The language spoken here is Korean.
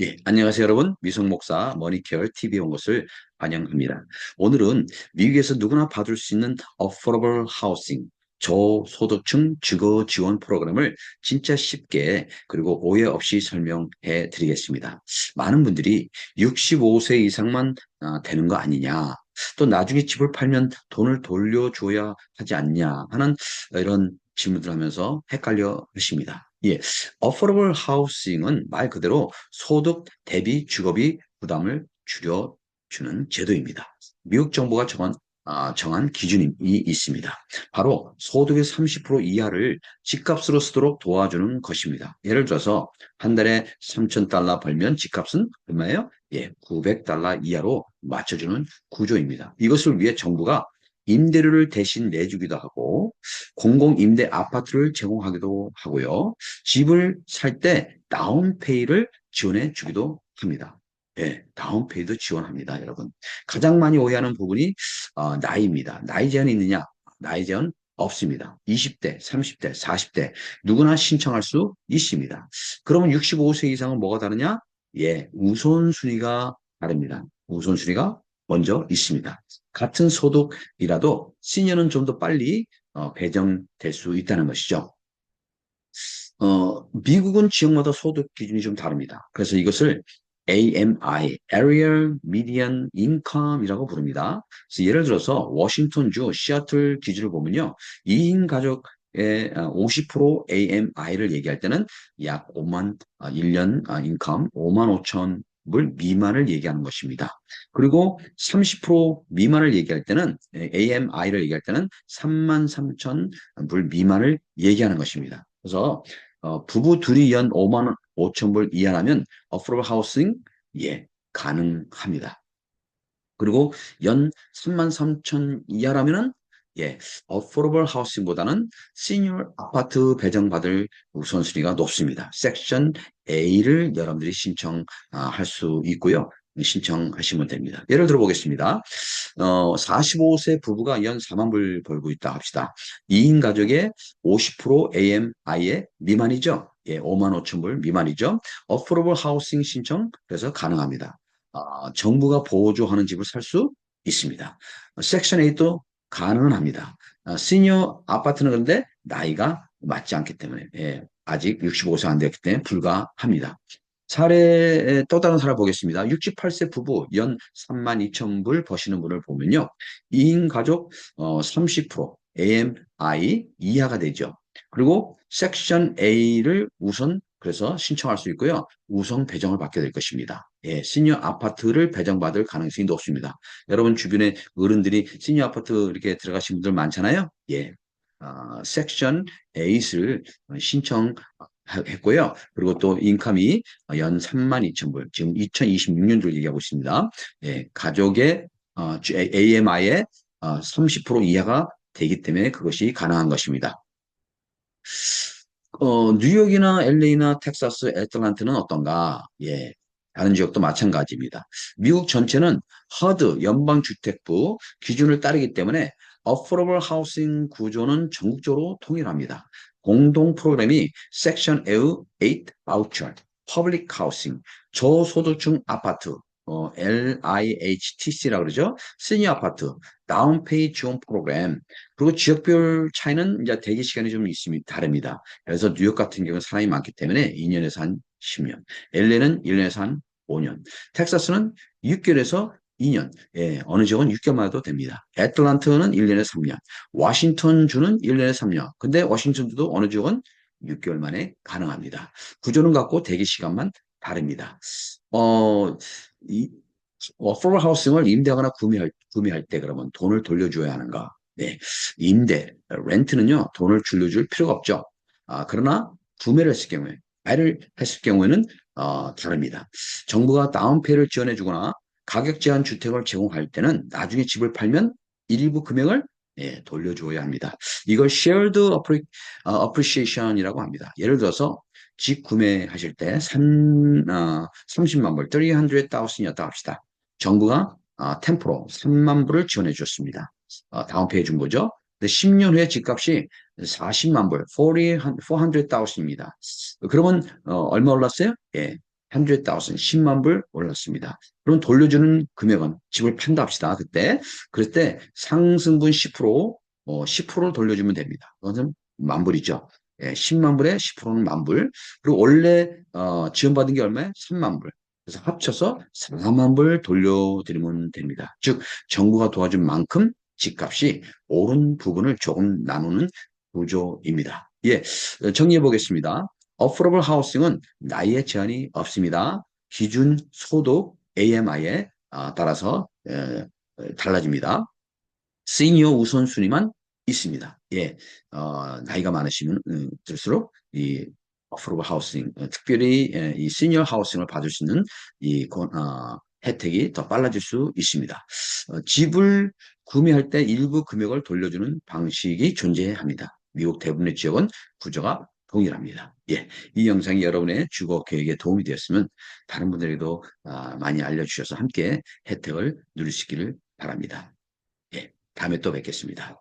예, 안녕하세요, 여러분. 미성 목사 머니케어 TV에 온 것을 환영합니다. 오늘은 미국에서 누구나 받을 수 있는 Affordable Housing, 저소득층 주거 지원 프로그램을 진짜 쉽게 그리고 오해 없이 설명해 드리겠습니다. 많은 분들이 65세 이상만 되는 거 아니냐, 또 나중에 집을 팔면 돈을 돌려줘야 하지 않냐 하는 이런 질문들 하면서 헷갈려 하십니다. 예, Affordable Housing은 말 그대로 소득 대비 주거비 부담을 줄여주는 제도입니다. 미국 정부가 정한 기준이 있습니다. 바로 소득의 30% 이하를 집값으로 쓰도록 도와주는 것입니다. 예를 들어서 한 달에 3,000달러 벌면 집값은 얼마예요? 예, 900달러 이하로 맞춰주는 구조입니다. 이것을 위해 정부가 임대료를 대신 내주기도 하고 공공임대 아파트를 제공하기도 하고요. 집을 살 때 다운페이를 지원해 주기도 합니다. 예, 다운페이도 지원합니다, 여러분. 가장 많이 오해하는 부분이 나이입니다. 나이 제한이 있느냐? 나이 제한 없습니다. 20대, 30대, 40대 누구나 신청할 수 있습니다. 그러면 65세 이상은 뭐가 다르냐? 예, 우선순위가 다릅니다. 우선순위가 먼저 있습니다. 같은 소득이라도 시니어는 좀 더 빨리 배정될 수 있다는 것이죠. 미국은 지역마다 소득 기준이 좀 다릅니다. 그래서 이것을 AMI, Area Median Income이라고 부릅니다. 그래서 예를 들어서 워싱턴주 시애틀 기준을 보면요. 2인 가족의 50% AMI를 얘기할 때는 약 1년 인컴 5만 5천 불 미만을 얘기하는 것입니다. 그리고 30% 미만을 얘기할 때는 AMI를 얘기할 때는 3만 3천 불 미만을 얘기하는 것입니다. 그래서 부부 둘이 연 5만 5천 불 이하라면 어포러블 하우싱 예 가능합니다. 그리고 연 3만 3천 이하라면은 예 어포러블 하우싱보다는 시니어 아파트 배정받을 우선순위가 높습니다. 섹션 A를 여러분들이 신청할 수 있고요. 신청하시면 됩니다. 예를 들어 보겠습니다. 45세 부부가 연 4만 불 벌고 있다 합시다. 2인 가족의 50% AMI의 미만이죠. 예, 5만 5천 불 미만이죠. 어포러블 하우싱 신청 그래서 가능합니다. 정부가 보조하는 집을 살 수 있습니다. 섹션 8도 가능은 합니다. 시니어 아파트는 그런데 나이가 맞지 않기 때문에 예, 아직 65세 안 됐기 때문에 불가합니다. 또 다른 사례 보겠습니다. 68세 부부 연 3만 2천 불 버시는 분을 보면요. 2인 가족 30% AMI 이하가 되죠. 그리고 섹션 A를 우선 그래서 신청할 수 있고요. 우선 배정을 받게 될 것입니다. 예, 시니어 아파트를 배정받을 가능성이 높습니다. 여러분 주변에 어른들이 시니어 아파트 이렇게 들어가신 분들 많잖아요. 예, 섹션 A를 신청했고요. 그리고 또 인컴이 연 3만 2천 불, 지금 2026년도를 얘기하고 있습니다. 예, 가족의 AMI의 30% 이하가 되기 때문에 그것이 가능한 것입니다. 뉴욕이나 LA나 텍사스, 애틀란타는 어떤가? 예, 다른 지역도 마찬가지입니다. 미국 전체는 HUD 연방주택부 기준을 따르기 때문에 Affordable Housing 구조는 전국적으로 통일합니다. 공동 프로그램이 Section 8 Voucher, Public Housing, 저소득층 아파트, LIHTC라고 그러죠. 시니어 아파트, 다운페이 지원 프로그램, 그리고 지역별 차이는 이제 대기 시간이 좀 있습니다. 다릅니다. 그래서 뉴욕 같은 경우는 사람이 많기 때문에 2년에서 한 10년, LA는 1년에서 한 5년, 텍사스는 6개월에서 2년, 예, 어느 지역은 6개월만 해도 됩니다. 애틀란타는 1년에 3년, 워싱턴주는 1년에 3년, 근데 워싱턴주도 어느 지역은 6개월 만에 가능합니다. 구조는 같고 대기 시간만 다릅니다. 어, 이, 어포벌 하우싱을 임대하거나 구매할 때 그러면 돈을 돌려줘야 하는가? 네. 렌트는요, 돈을 줄여줄 필요가 없죠. 그러나 구매를 했을 경우에, 아이를 했을 경우에는, 다릅니다. 정부가 다운페이를 지원해 주거나 가격 제한 주택을 제공할 때는 나중에 집을 팔면 일부 금액을 예, 돌려줘야 합니다. 이걸 shared appreciation이라고 합니다. 예를 들어서 집 구매하실 때 30만 불, 300,000이었다 합시다. 정부가 10% 3만 불을 지원해 주셨습니다. 다운페이 준 거죠. 근데 10년 후에 집값이 40만 불, 400,000입니다. 그러면 얼마 올랐어요? 예. 100,000, 10만 불 올랐습니다. 그럼 돌려주는 금액은 집을 판다 합시다. 그때. 그럴 때 상승분 10%, 10%를 돌려주면 됩니다. 그것은 만 불이죠. 예, 10만 불에 10%는 만 불. 그리고 원래 지원받은 게 얼마예요? 3만 불. 그래서 합쳐서 4만 불 돌려드리면 됩니다. 즉 정부가 도와준 만큼 집값이 오른 부분을 조금 나누는 구조입니다. 예, 정리해 보겠습니다. 어포러블 하우싱은 나이에 제한이 없습니다. 기준 소득 AMI에 따라서 달라집니다. 시니어 우선순위만 있습니다. 예, 나이가 많으시면 들수록 이 어포러블 하우싱, 특별히 이 시니어 하우싱을 받을 수 있는 이 혜택이 더 빨라질 수 있습니다. 집을 구매할 때 일부 금액을 돌려주는 방식이 존재합니다. 미국 대부분의 지역은 구조가 동일합니다. 예, 이 영상이 여러분의 주거 계획에 도움이 되었으면 다른 분들에게도 많이 알려주셔서 함께 혜택을 누리시기를 바랍니다. 예, 다음에 또 뵙겠습니다.